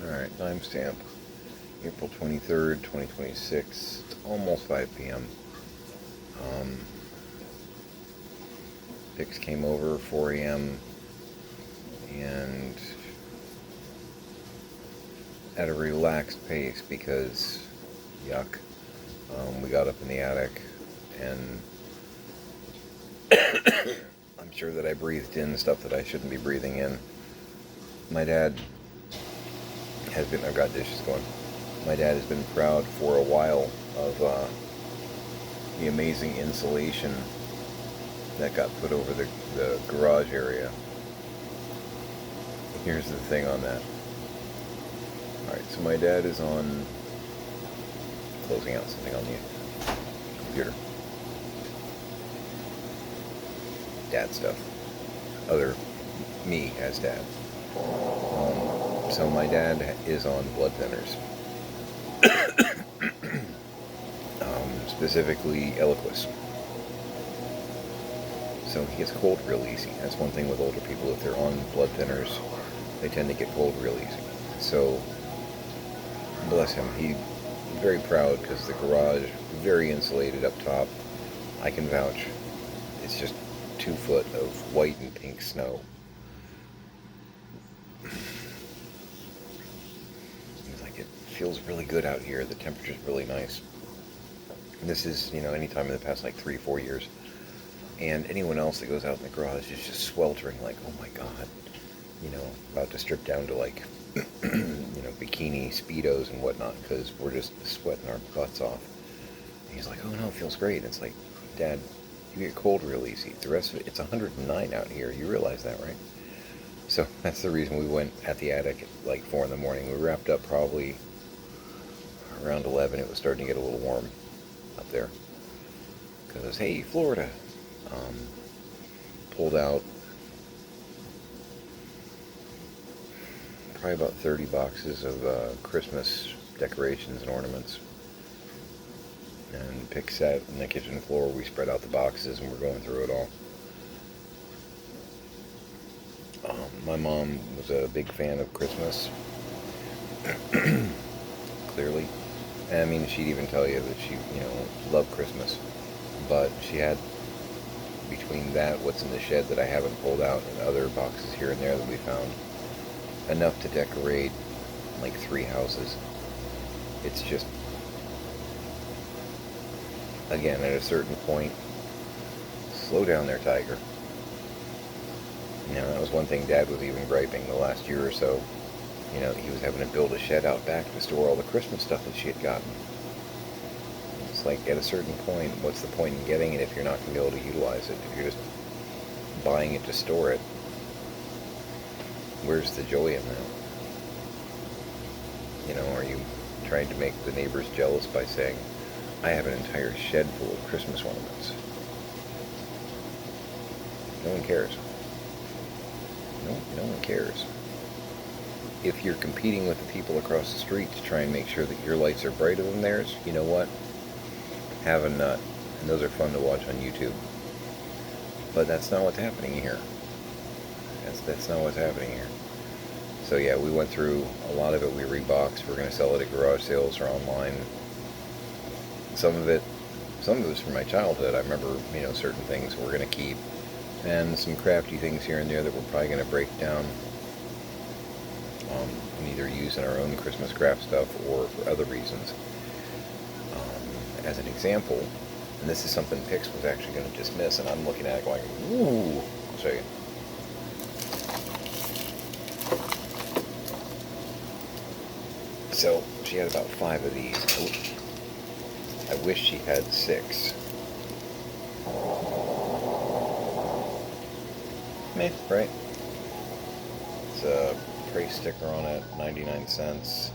Alright, timestamp. April 23rd, 2026. It's almost 5 p.m. Pix came over 4 a.m. and at a relaxed pace because, yuck, we got up in the attic and I'm sure that I breathed in stuff that I shouldn't be breathing in. My dad has been, I've got dishes going. My dad has been proud for a while of the amazing insulation that got put over the garage area. Here's the thing on that. Alright, so my dad is on closing out something on the computer. Dad stuff. Other me as dad. So my dad is on blood thinners. Specifically Eliquis. So he gets cold real easy. That's one thing with older people. If they're on blood thinners, they tend to get cold real easy. So, bless him. He's very proud because the garage, very insulated up top. I can vouch. It's just 2 foot of white and pink snow. He's like, it feels really good out here. The temperature's really nice. This is, any time in the past, 3-4 years. And anyone else that goes out in the garage is just sweltering, like, oh my god. About to strip down to, bikini, Speedos and whatnot, because we're just sweating our butts off. And he's like, oh no, it feels great. And it's like, Dad, you get cold real easy. The rest of it, it's 109 out here. You realize that, right? So that's the reason we went at the attic at 4 in the morning. We wrapped up probably around 11. It was starting to get a little warm up there. Because, hey, Florida. Pulled out probably about 30 boxes of Christmas decorations and ornaments. And Pix sat on the kitchen floor. We spread out the boxes and we're going through it all. My mom was a big fan of Christmas. Clearly. I mean, she'd even tell you that she, loved Christmas. But she had, between that, what's in the shed that I haven't pulled out, and other boxes here and there that we found, enough to decorate 3 houses. It's just, again, at a certain point, slow down there, Tiger. That was one thing Dad was even griping the last year or so. He was having to build a shed out back to store all the Christmas stuff that she had gotten. It's like, at a certain point, what's the point in getting it if you're not going to be able to utilize it? If you're just buying it to store it, where's the joy in that? Are you trying to make the neighbors jealous by saying, I have an entire shed full of Christmas ornaments? No one cares. No one cares. If you're competing with the people across the street to try and make sure that your lights are brighter than theirs, you know what? Have a nut. And those are fun to watch on YouTube. But that's not what's happening here. That's not what's happening here. So yeah, we went through a lot of it. We reboxed. We're going to sell it at garage sales or online. Some of it was from my childhood. I remember, certain things we're going to keep. And some crafty things here and there that we're probably going to break down. And either use in our own Christmas craft stuff or for other reasons. As an example, and this is something Pix was actually going to dismiss, and I'm looking at it going, ooh, I'll show you. So, she had about 5 of these. I wish she had 6. Meh, right? It's a price sticker on it, 99 cents.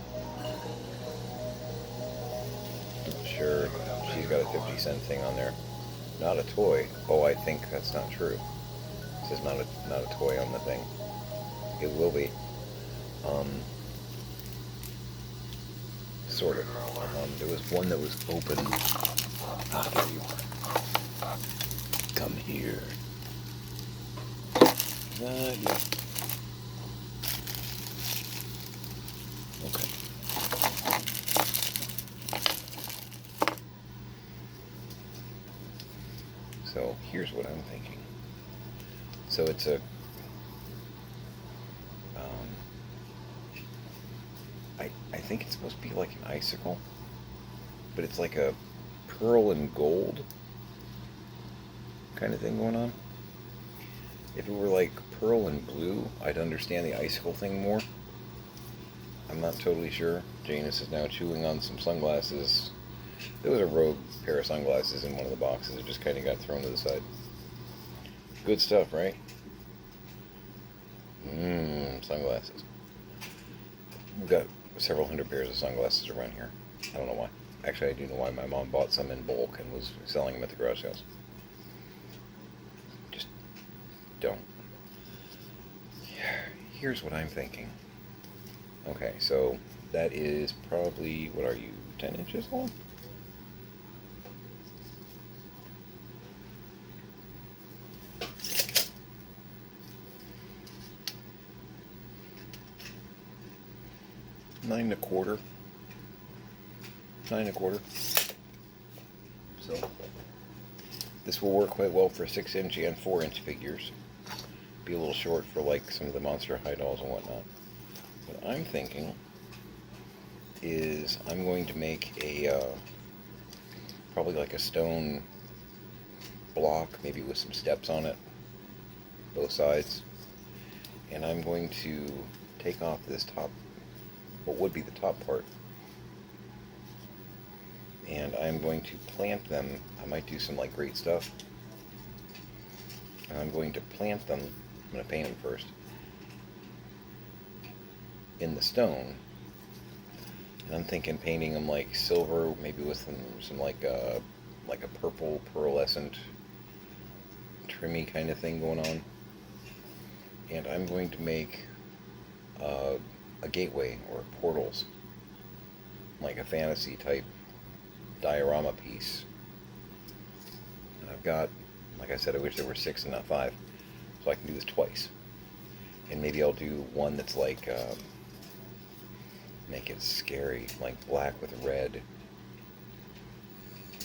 Not sure. She's got a 50-cent thing on there. Not a toy. Oh, I think that's not true. It says not a toy on the thing. It will be. Sort of. There was one that was open. There you are. Come here. Yeah. So here's what I'm thinking. So it's a, um, I think it's supposed to be like an icicle, but it's like a pearl and gold kind of thing going on. If it were like pearl and blue, I'd understand the icicle thing more. I'm not totally sure. Janus is now chewing on some sunglasses. There was a rogue pair of sunglasses in one of the boxes. It just kind of got thrown to the side. Good stuff, right? Sunglasses. We've got several hundred pairs of sunglasses around here. I don't know why. Actually, I do know why. My mom bought some in bulk and was selling them at the garage sales. Just don't. Here's what I'm thinking. Okay, so that is probably, what are you, 10 inches long? Nine and a quarter. So this will work quite well for 6-inch and 4-inch figures. Be a little short for like some of the Monster High dolls and whatnot. What I'm thinking is I'm going to make a probably like a stone block, maybe with some steps on it, both sides, and I'm going to take off this top, what would be the top part, and I'm going to plant them. I might do some like great stuff, and I'm going to plant them. I'm going to paint them first in the stone, and I'm thinking painting them like silver, maybe with some like a purple pearlescent trimmy kind of thing going on. And I'm going to make a gateway or portals, like a fantasy type diorama piece. And I've got, like I said, I wish there were 6 and not 5, so I can do this twice. And maybe I'll do one that's like, make it scary, like black with red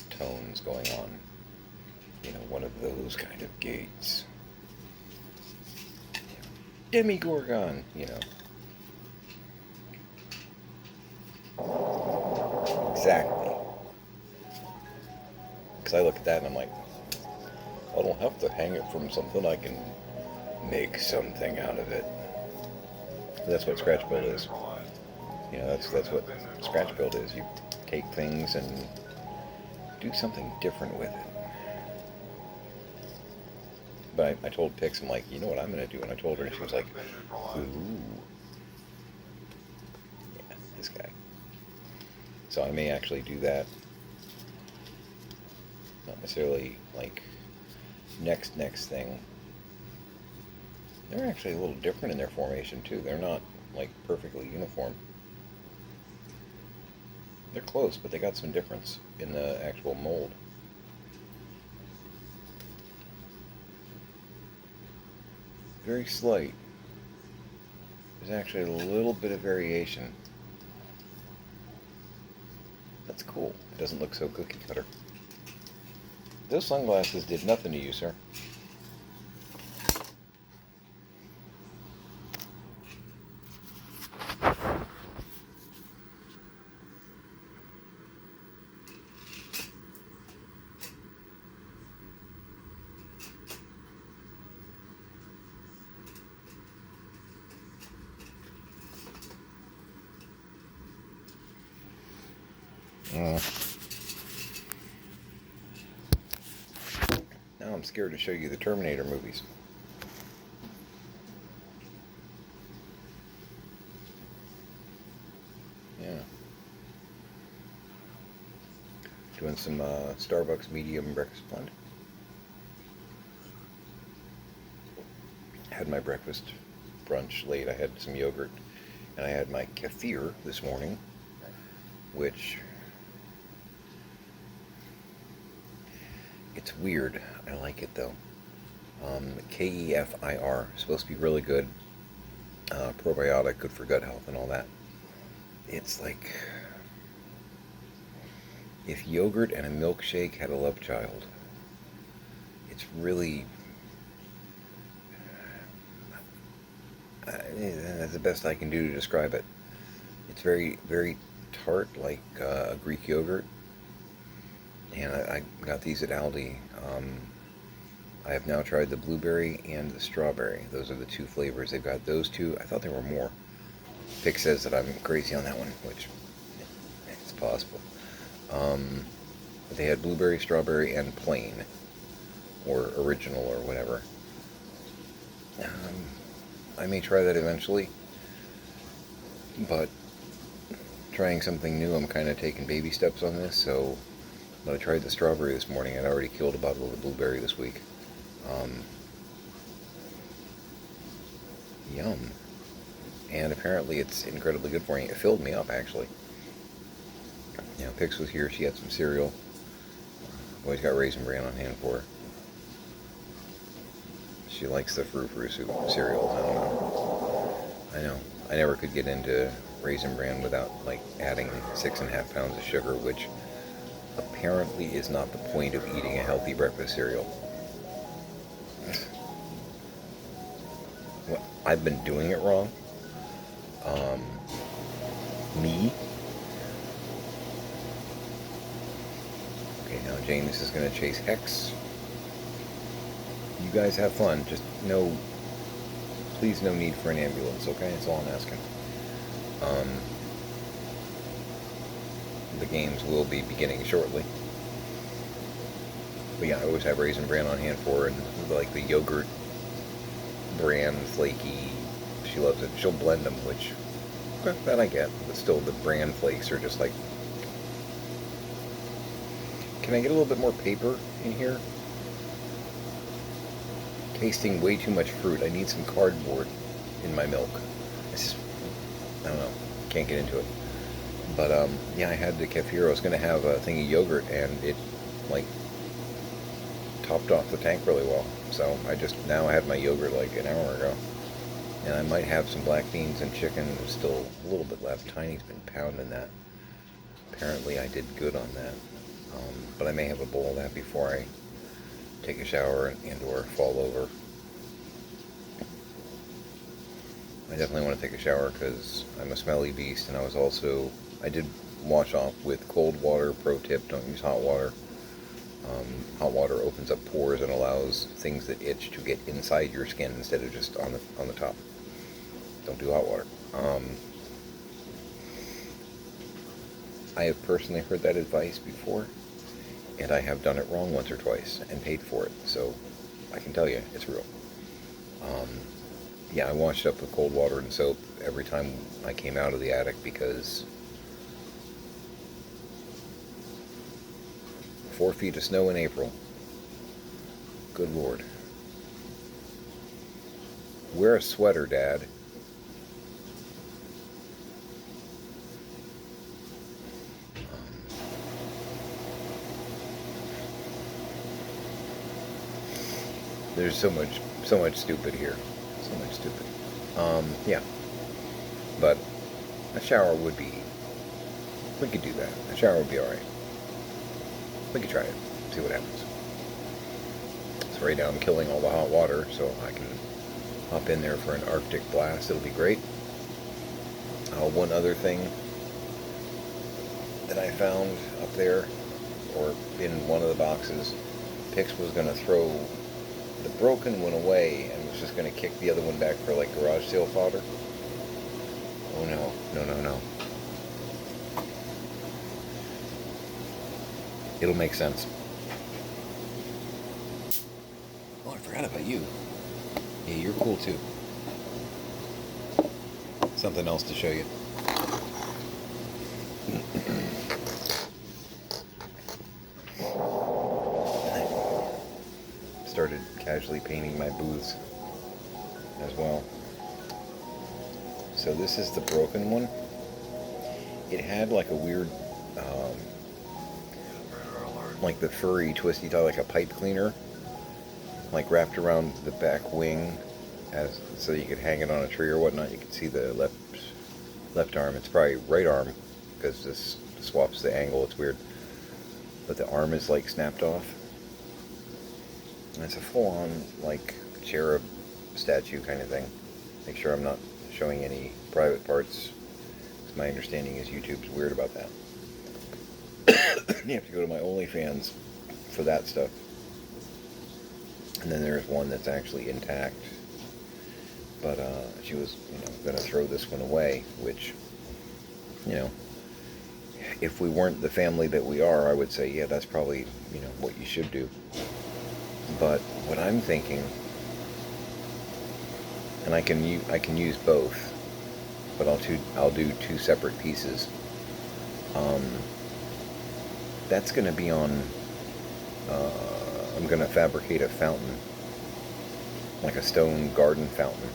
tones going on. You know, one of those kind of gates. Demigorgon, you know. Exactly. Because I look at that and I'm like, I don't have to hang it from something. I can make something out of it. That's what scratch build is. You know, that's what scratch build is. You take things and do something different with it. But I told Pix, I'm like, you know what I'm going to do? And I told her, and she was like, ooh. Yeah, this guy. So I may actually do that. Not necessarily like next thing. They're actually a little different in their formation too. They're not like perfectly uniform. They're close, but they got some difference in the actual mold. Very slight. There's actually a little bit of variation. That's cool. It doesn't look so cookie cutter. Those sunglasses did nothing to you, sir. Now I'm scared to show you the Terminator movies. Yeah. Doing some Starbucks medium breakfast blend. Had my breakfast brunch late. I had some yogurt, and I had my kefir this morning, which, it's weird. I like it though. Kefir, supposed to be really good, probiotic, good for gut health and all that. It's like if yogurt and a milkshake had a love child. it's really, that's the best I can do to describe it. It's very, very tart, like Greek yogurt. And I got these at Aldi. I have now tried the blueberry and the strawberry. Those are the two flavors. They've got those two. I thought there were more. Pick says that I'm crazy on that one, which it's possible. But they had blueberry, strawberry, and plain, or original, or whatever. I may try that eventually, but trying something new, I'm kind of taking baby steps on this. So when I tried the strawberry this morning, I'd already killed a bottle of the blueberry this week. Yum. And apparently it's incredibly good for you. It filled me up, actually. You know, Pix was here. She had some cereal. Always got Raisin Bran on hand for her. She likes the Frou Frou cereals. I don't know. I know. I never could get into Raisin Bran without, like, adding 6.5 pounds of sugar, which apparently is not the point of eating a healthy breakfast cereal. Well, I've been doing it wrong. Me. Okay, now James is going to chase Hex. You guys have fun. Just please no need for an ambulance, okay? That's all I'm asking. The games will be beginning shortly. But yeah, I always have Raisin Bran on hand for her, and like the yogurt bran, flaky, she loves it. She'll blend them, which, okay, that I get. But still, the bran flakes are just like... Can I get a little bit more paper in here? Tasting way too much fruit. I need some cardboard in my milk. It's just, I don't know, can't get into it. But yeah, I had the kefir. I was going to have a thing of yogurt, and it like topped off the tank really well. So now I had my yogurt like an hour ago, and I might have some black beans and chicken. There's still a little bit left. Tiny's been pounding that. Apparently, I did good on that. But I may have a bowl of that before I take a shower and/or fall over. I definitely want to take a shower because I'm a smelly beast, and I did wash off with cold water. Pro tip, don't use hot water. Hot water opens up pores and allows things that itch to get inside your skin instead of just on the top. Don't do hot water. I have personally heard that advice before, and I have done it wrong once or twice and paid for it, so I can tell you it's real. Yeah, I washed up with cold water and soap every time I came out of the attic because 4 feet of snow in April. Good Lord. Wear a sweater, Dad. There's so much stupid here. So much stupid. Yeah. But a shower would be... We could do that. A shower would be alright. We could try it. See what happens. So right now I'm killing all the hot water so I can hop in there for an Arctic blast. It'll be great. One other thing that I found up there, or in one of the boxes, Pix was going to throw the broken one away and was just going to kick the other one back for like garage sale fodder. Oh no, no. It'll make sense. Oh, I forgot about you. Yeah, you're cool too. Something else to show you. Started casually painting my booths as well. So this is the broken one. It had like a weird, like the furry twisty tie, like a pipe cleaner, like wrapped around the back wing, so you could hang it on a tree or whatnot. You can see the left arm. It's probably right arm because this swaps the angle. It's weird, but the arm is like snapped off. And it's a full-on, like, cherub statue kind of thing. Make sure I'm not showing any private parts. My understanding is YouTube's weird about that. You have to go to my OnlyFans for that stuff. And then there's one that's actually intact. But she was, going to throw this one away, which, you know, if we weren't the family that we are, I would say, yeah, that's probably, what you should do. But what I'm thinking, and I can use both, but I'll do two separate pieces. That's going to be on. I'm going to fabricate a fountain, like a stone garden fountain,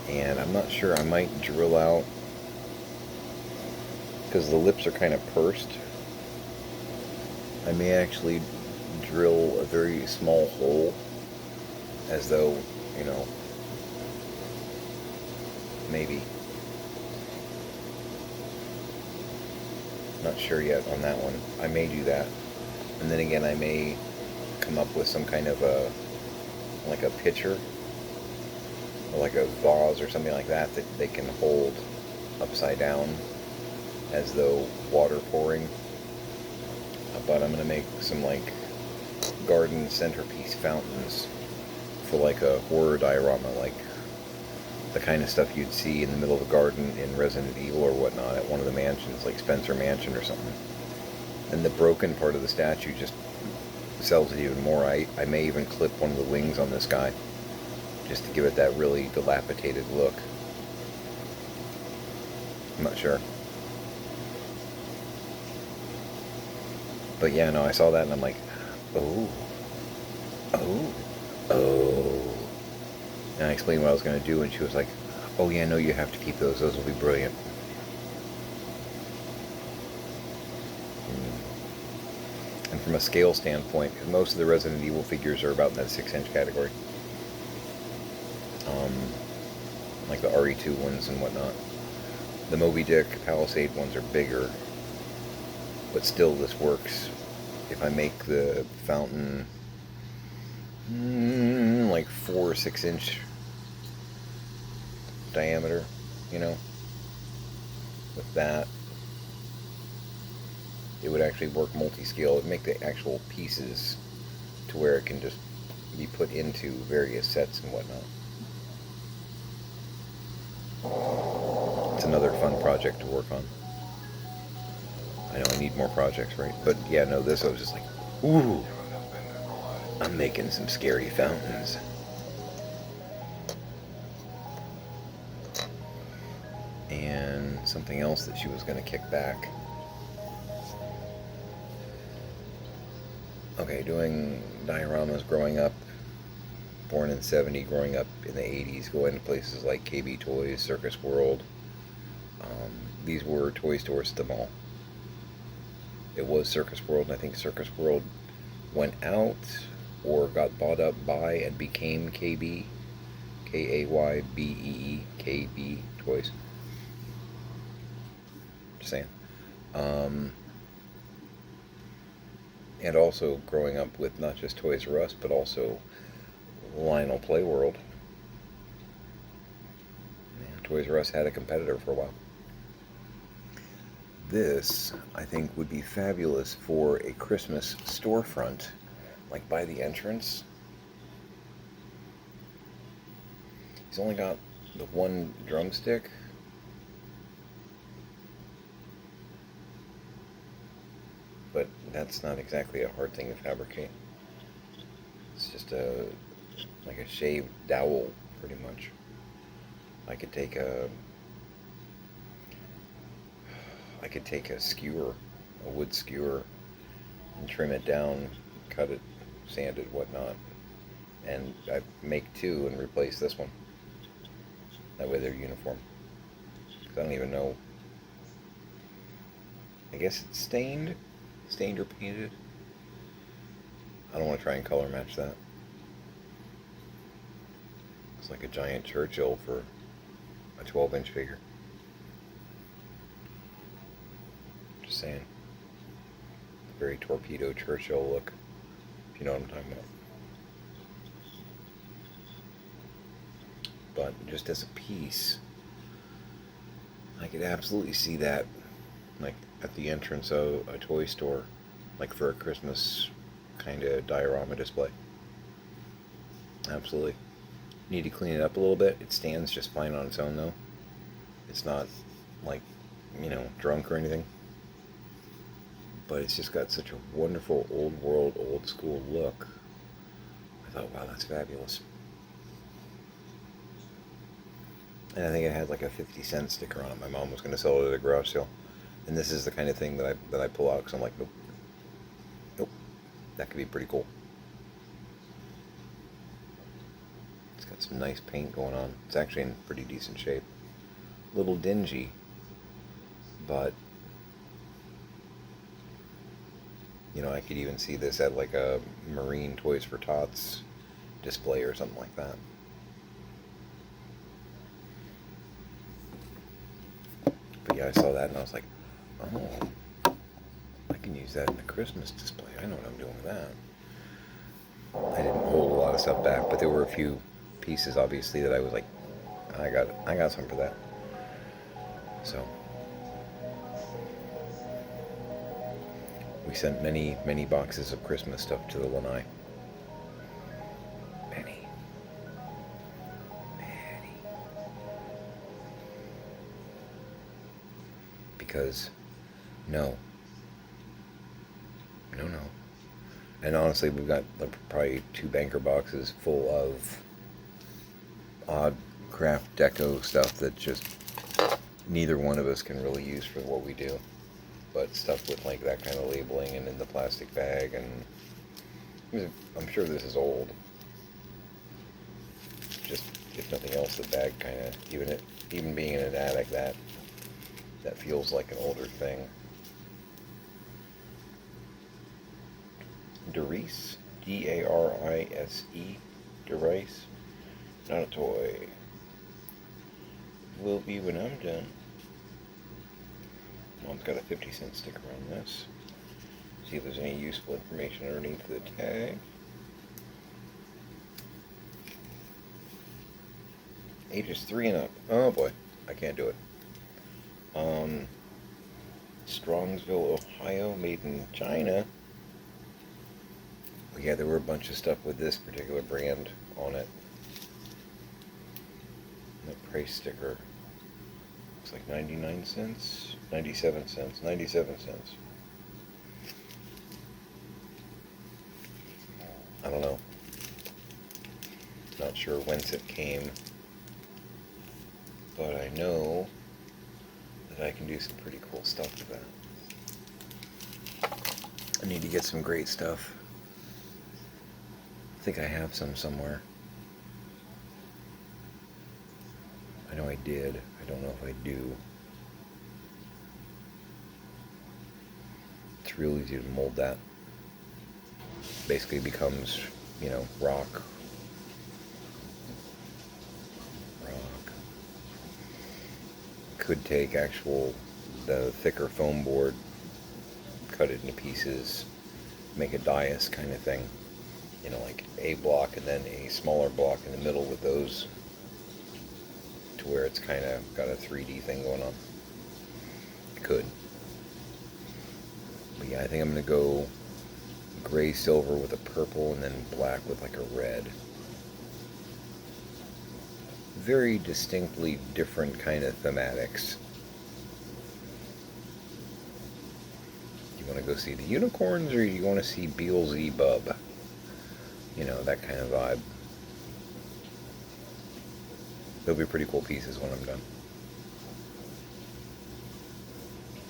and I'm not sure. I might drill out, because the lips are kind of pursed. I may actually drill a very small hole, as though, maybe. Not sure yet on that one. I may do that. And then again, I may come up with some kind of like a pitcher, or like a vase or something like that they can hold upside down as though water pouring. But I'm going to make some like garden centerpiece fountains for like a horror diorama, like the kind of stuff you'd see in the middle of a garden in Resident Evil or whatnot at one of the mansions, like Spencer Mansion or something. And the broken part of the statue just sells it even more. I may even clip one of the wings on this guy just to give it that really dilapidated look. I'm not sure. But yeah, no, I saw that and I'm like, oh. And I explained what I was going to do, and she was like, oh yeah, no, you have to keep those. Those will be brilliant. And from a scale standpoint, most of the Resident Evil figures are about in that 6-inch category. Like the RE2 ones and whatnot. The Moby Dick Palisade ones are bigger, but still this works. If I make the fountain like 4 or 6-inch diameter, with that, it would actually work multi-scale. It would make the actual pieces to where it can just be put into various sets and whatnot. It's another fun project to work on. I know I need more projects, right? But yeah, no, this I was just like, ooh, I'm making some scary fountains. And something else that she was going to kick back. Okay, doing dioramas growing up, born in 70, growing up in the 80s, going to places like KB Toys, Circus World. These were toy stores at the mall. It was Circus World, and I think Circus World went out or got bought up by and became KB, Kaybee, KB Toys. Just saying. And also growing up with not just Toys R Us, but also Lionel Playworld. Yeah, Toys R Us had a competitor for a while. This, I think, would be fabulous for a Christmas storefront, like by the entrance. He's only got the one drumstick. But that's not exactly a hard thing to fabricate. It's just like a shaved dowel, pretty much. I could take a skewer, a wood skewer, and trim it down, cut it, sand it, whatnot, and I make two and replace this one. That way they're uniform. 'Cause I don't even know. I guess it's stained or painted. I don't want to try and color match that. It's like a giant Churchill for a 12-inch figure. Just saying. Very torpedo Churchill look, if if you know what I'm talking about. But just as a piece, I could absolutely see that, like at the entrance of a toy store, like for a Christmas kind of diorama display. Absolutely. Need to clean it up a little bit. It stands just fine on its own though. It's not like, drunk or anything. But it's just got such a wonderful old world, old school look. I thought, wow, that's fabulous. And I think it had like a 50-cent sticker on it. My mom was going to sell it at a garage sale. And this is the kind of thing that I pull out because I'm like, nope. Nope. That could be pretty cool. It's got some nice paint going on. It's actually in pretty decent shape. A little dingy, but I could even see this at like a Marine Toys for Tots display or something like that. But yeah, I saw that and I was like, oh, I can use that in a Christmas display. I know what I'm doing with that. I didn't hold a lot of stuff back, but there were a few pieces, obviously, that I was like, I got some for that. So we sent many, many boxes of Christmas stuff to the Lanai. Many. Because no. And honestly, we've got probably 2 banker boxes full of odd craft deco stuff that just neither one of us can really use for what we do. But stuff with like that kind of labeling and in the plastic bag, and I'm sure this is old. Just if nothing else, the bag kind of, even being in an attic, that feels like an older thing. Darice, Darise, Darice, not a toy. Will be when I'm done. Mom's got a 50-cent sticker on this. See if there's any useful information underneath the tag. Ages 3 and up. Oh boy, I can't do it. Strongsville, Ohio, made in China. But yeah, there were a bunch of stuff with this particular brand on it. And the price sticker looks like 99 cents, 97 cents, 97 cents. I don't know. Not sure whence it came, but I know that I can do some pretty cool stuff with that. I need to get some great stuff. I think I have some somewhere. I know I did. I don't know if I do. It's real easy to mold that. Basically becomes, rock. Could take the thicker foam board, cut it into pieces, make a dais kind of thing. Like a block and then a smaller block in the middle with those, to where it's kind of got a 3D thing going on. Could. But yeah, I think I'm going to go gray silver with a purple and then black with like a red. Very distinctly different kind of thematics. You want to go see the unicorns, or you want to see Beelzebub? That kind of vibe. They'll be pretty cool pieces when I'm done.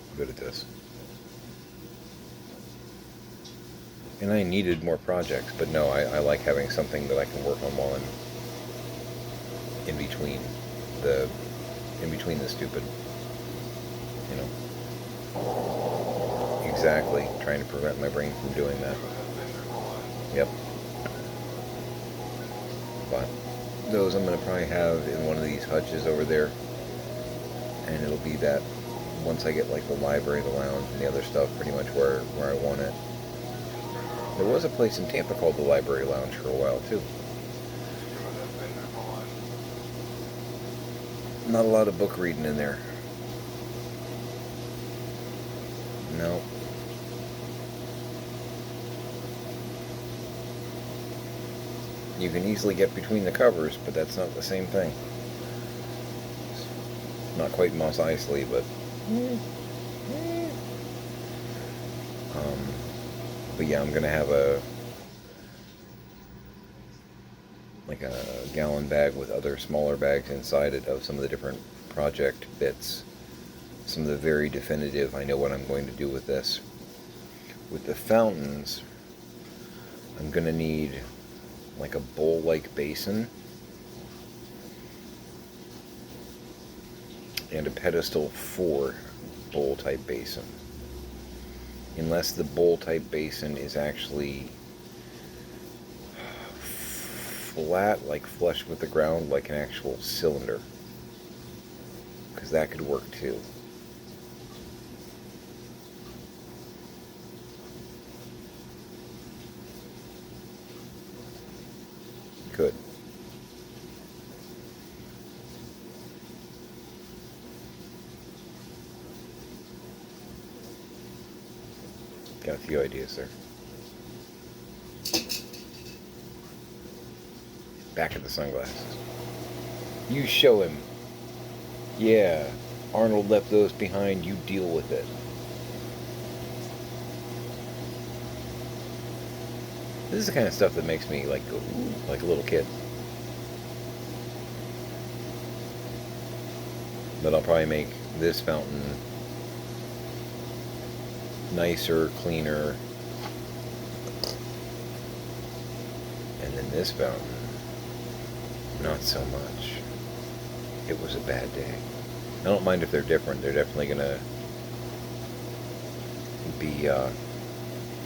I'm good at this. And I needed more projects, but no, I like having something that I can work on while I'm in between the stupid. Exactly. Trying to prevent my brain from doing that. Yep. But those I'm going to probably have in one of these hutches over there. And it'll be that once I get like the library, the lounge, and the other stuff pretty much where I want it. There was a place in Tampa called the Library Lounge for a while, too. Not a lot of book reading in there. No. You can easily get between the covers, but that's not the same thing. Not quite Mos Eisley, but... But yeah, I'm going to have a gallon bag with other smaller bags inside it of some of the different project bits. Some of the very definitive, I know what I'm going to do with this. With the fountains, I'm going to need like a bowl-like basin and a pedestal for bowl-type basin. Unless the bowl-type basin is actually flat, like flush with the ground, like an actual cylinder. Because that could work too. Could. Got a few ideas there. Back at the sunglasses. You show him. Yeah, Arnold left those behind, you deal with it. This is the kind of stuff that makes me like go, ooh, like a little kid. But I'll probably make this fountain nicer, cleaner. And then this fountain, not so much. It was a bad day. I don't mind if they're different. They're definitely going to be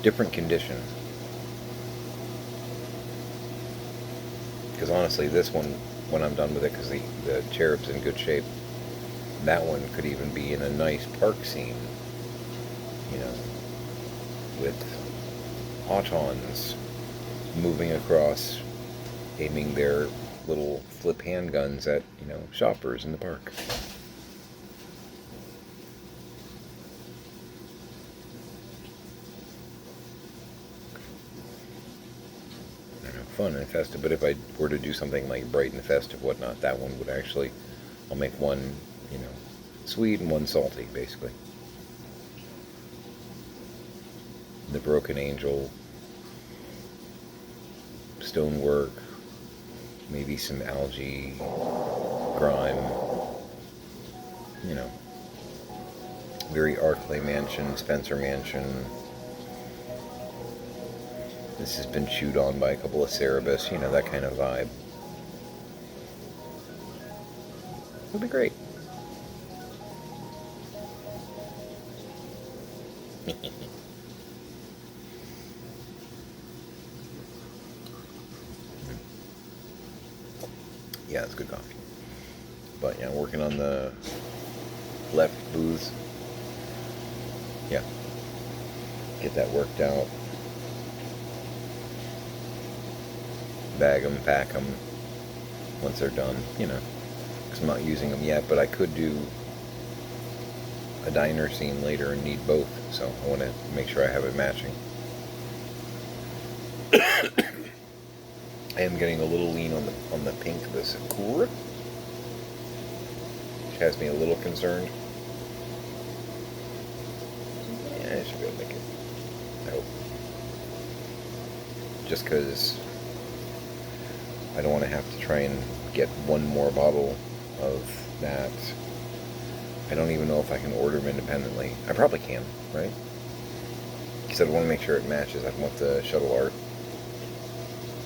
different condition. Because honestly, this one, when I'm done with it, because the cherub's in good shape, that one could even be in a nice park scene. You know, with autons moving across, aiming their little flip handguns at, you know, shoppers in the park. I don't know, fun and festive, but if I were to do something like bright and festive, whatnot, that one would actually, I'll make one, you know, sweet and one salty, basically. The Broken Angel, stonework, maybe some algae, grime, you know, very Arklay Mansion, Spencer Mansion. This has been chewed on by a couple of Cerebus, you know, that kind of vibe. It'll be great. Yeah, it's good coffee. But yeah, working on the left booths. Yeah. Get that worked out. Bag them, pack them once they're done, you know. Because I'm not using them yet, but I could do a diner scene later and need both. So I want to make sure I have it matching. I am getting a little lean on the pink, the Sakura, which has me a little concerned. Yeah, I should be able to make it. I hope. Just because I don't want to have to try and get one more bottle of that. I don't even know if I can order them independently. I probably can, right? Because I want to make sure it matches. I want the shuttle art,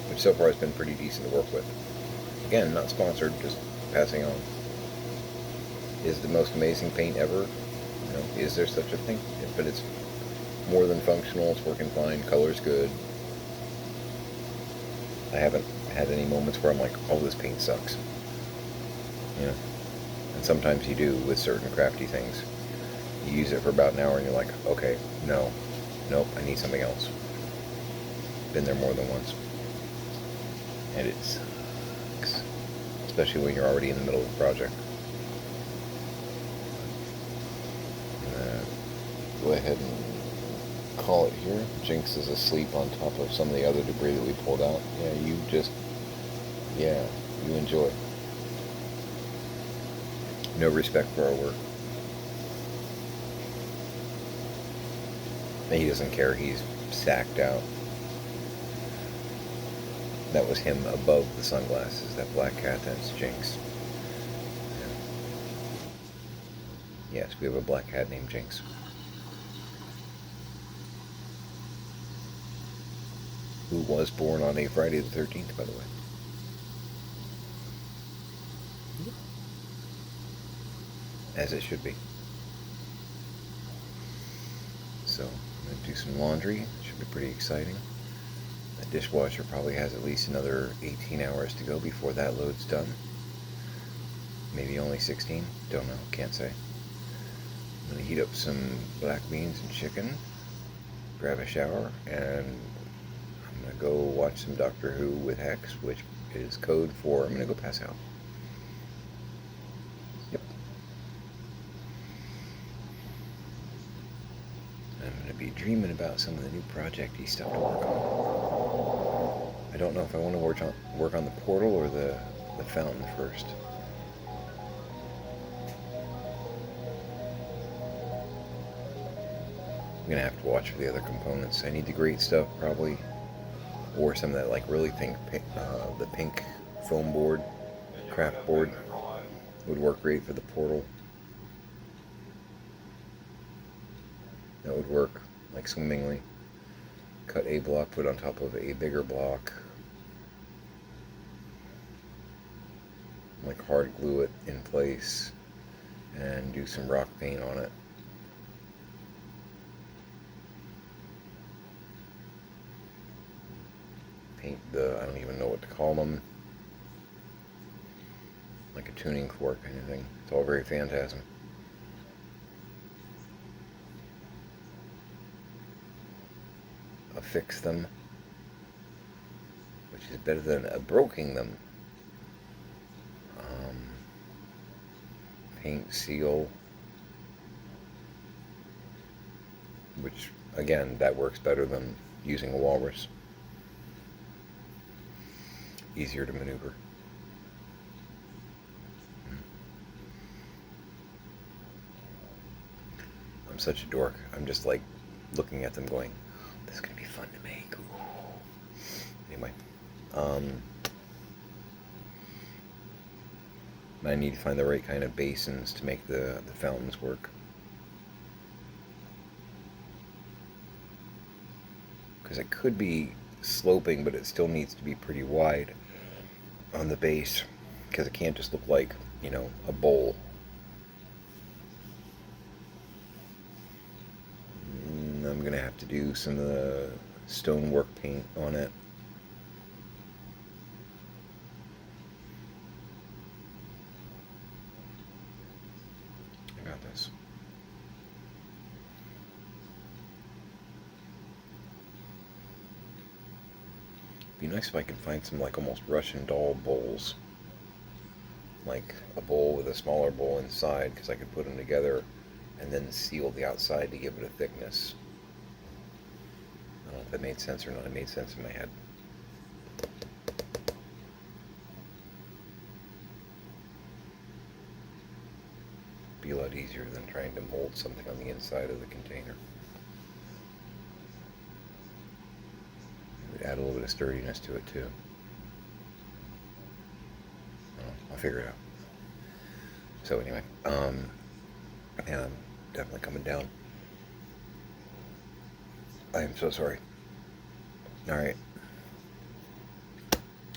which so far has been pretty decent to work with. Again, not sponsored, just passing on. Is the most amazing paint ever? You know, is there such a thing? But it's more than functional, it's working fine, color's good. I haven't had any moments where I'm like, oh, this paint sucks. You know? And sometimes you do with certain crafty things. You use it for about an hour and you're like, okay, no, nope, I need something else. been there more than once. And it sucks. Especially when you're already in the middle of the project. Go ahead and call it here. Jinx is asleep on top of some of the other debris that we pulled out. Yeah, you enjoy. No respect for our work. He doesn't care. He's sacked out. That was him above the sunglasses. That black cat, that's Jinx. Yes, we have a black cat named Jinx. Who was born on a Friday the 13th, by the way. As it should be. So, I'm going to do some laundry. It should be pretty exciting. The dishwasher probably has at least another 18 hours to go before that load's done. Maybe only 16. Don't know. Can't say. I'm going to heat up some black beans and chicken, grab a shower, and I'm going to go watch some Doctor Who with Hex, which is code for I'm going to go pass out. Yep. I'm going to be dreaming about some of the new project-y stuff to work on. I don't know if I want to work on the portal or the fountain first. I'm gonna have to watch for the other components. I need the great stuff probably, or some of that like really pink, the pink foam board, craft board would work great for the portal. That would work like swimmingly. Cut a block, put on top of a bigger block, like hard glue it in place, and do some rock paint on it. Paint I don't even know what to call them, like a tuning fork kind of thing. It's all very Phantasm. Affix them, which is better than broking them. Paint seal, which again, that works better than using a walrus. Easier to maneuver. I'm such a dork. I'm just like looking at them going, this is going to be fun to make. Ooh. Anyway. I need to find the right kind of basins to make the fountains work. Because it could be sloping, but it still needs to be pretty wide on the base. Because it can't just look like, a bowl. I'm going to have to do some of the stonework paint on it. I got this. Be nice if I could find some like almost Russian doll bowls. Like a bowl with a smaller bowl inside, because I could put them together and then seal the outside to give it a thickness. I don't know if that made sense or not. It made sense in my head. Be a lot easier than trying to mold something on the inside of the container. It would add a little bit of sturdiness to it too. I'll figure it out. So anyway, and I'm definitely coming down. I am so sorry. Alright.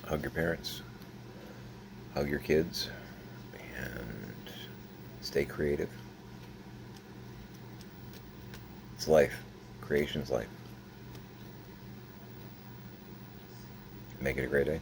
Hug your parents. Hug your kids. And stay creative. It's life. Creation's life. Make it a great day.